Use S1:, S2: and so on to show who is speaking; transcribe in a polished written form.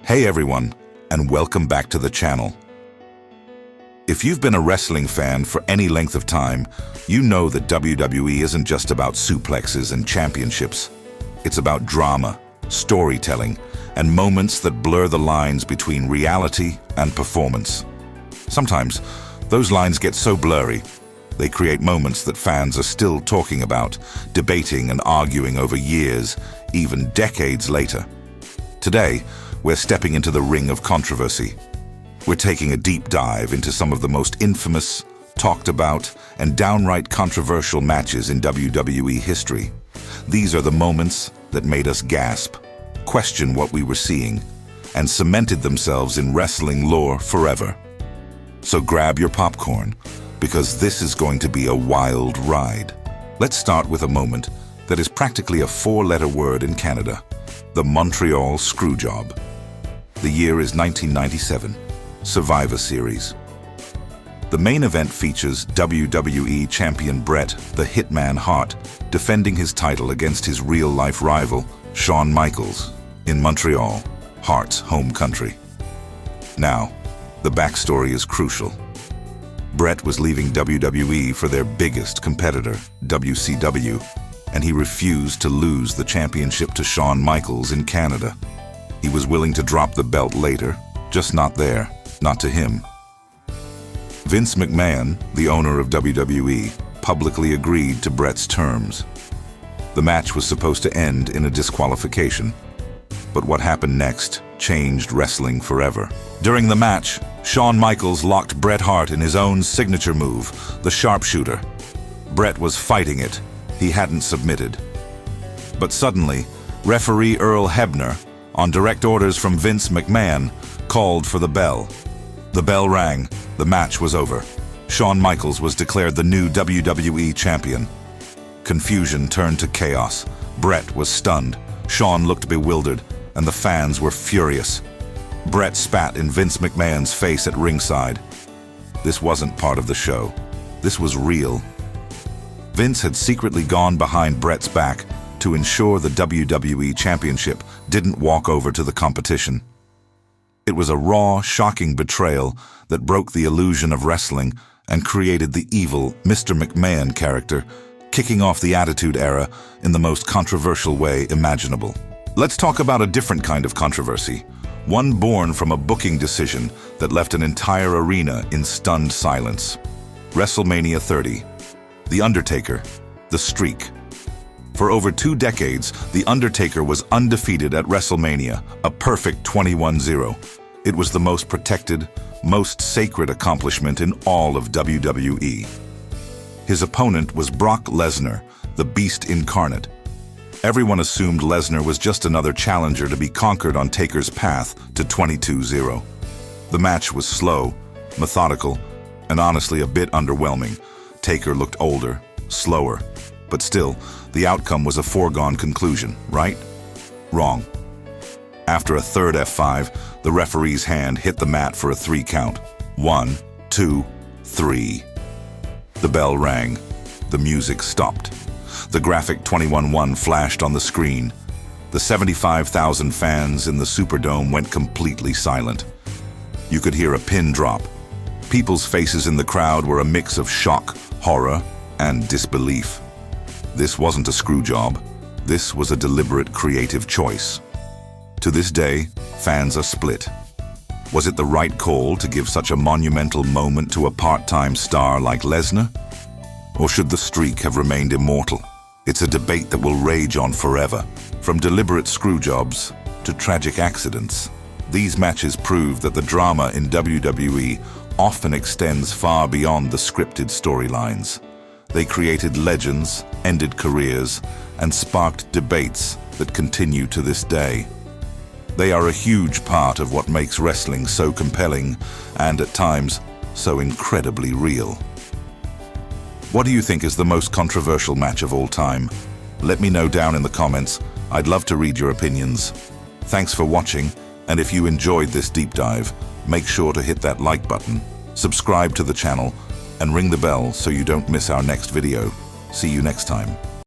S1: Hey everyone, and welcome back to the channel. If you've been a wrestling fan for any length of time, you know that WWE isn't just about suplexes and championships. It's about drama, storytelling, and moments that blur the lines between reality and performance. Sometimes, those lines get so blurry, they create moments that fans are still talking about, debating and arguing over years, even decades later. Today, we're stepping into the ring of controversy. We're taking a deep dive into some of the most infamous, talked about, and downright controversial matches in WWE history. These are the moments that made us gasp, question what we were seeing, and cemented themselves in wrestling lore forever. So grab your popcorn, because this is going to be a wild ride. Let's start with a moment that is practically a four-letter word in Canada: the Montreal Screwjob. The year is 1997, Survivor Series. The main event features WWE champion Bret the Hitman Hart defending his title against his real-life rival, Shawn Michaels, in Montreal, Hart's home country. Now, the backstory is crucial. Bret was leaving WWE for their biggest competitor, WCW, and he refused to lose the championship to Shawn Michaels in Canada. He was willing to drop the belt later, just not there, not to him. Vince McMahon, the owner of WWE, publicly agreed to Bret's terms. The match was supposed to end in a disqualification, but what happened next changed wrestling forever. During the match, Shawn Michaels locked Bret Hart in his own signature move, the sharpshooter. Bret was fighting it. He hadn't submitted. But suddenly, referee Earl Hebner, on direct orders from Vince McMahon, called for the bell. The bell rang. The match was over. Shawn Michaels was declared the new WWE champion. Confusion turned to chaos. Bret was stunned. Shawn looked bewildered, and the fans were furious. Bret spat in Vince McMahon's face at ringside. This wasn't part of the show. This was real. Vince had secretly gone behind Bret's back to ensure the WWE Championship didn't walk over to the competition. It was a raw, shocking betrayal that broke the illusion of wrestling and created the evil Mr. McMahon character, kicking off the Attitude Era in the most controversial way imaginable. Let's talk about a different kind of controversy, one born from a booking decision that left an entire arena in stunned silence. WrestleMania 30. The Undertaker, the Streak. For over 2 decades, The Undertaker was undefeated at WrestleMania, a perfect 21-0. It was the most protected, most sacred accomplishment in all of WWE. His opponent was Brock Lesnar, the Beast incarnate. Everyone assumed Lesnar was just another challenger to be conquered on Taker's path to 22-0. The match was slow, methodical, and honestly a bit underwhelming. Taker looked older, slower, but still, the outcome was a foregone conclusion, right? Wrong. After a third F5, the referee's hand hit the mat for a 3 count. 1, 2, 3. The bell rang. The music stopped. The graphic 21-1 flashed on the screen. The 75,000 fans in the Superdome went completely silent. You could hear a pin drop. People's faces in the crowd were a mix of shock, horror, and disbelief. This wasn't a screw job. This was a deliberate creative choice. To this day, fans are split. Was it the right call to give such a monumental moment to a part-time star like Lesnar? Or should the streak have remained immortal? It's a debate that will rage on forever. From deliberate screw jobs to tragic accidents, these matches prove that the drama in WWE often extends far beyond the scripted storylines. They created legends, ended careers, and sparked debates that continue to this day. They are a huge part of what makes wrestling so compelling and, at times, so incredibly real. What do you think is the most controversial match of all time? Let me know down in the comments. I'd love to read your opinions. Thanks for watching, and if you enjoyed this deep dive, make sure to hit that like button, subscribe to the channel, and ring the bell so you don't miss our next video. See you next time.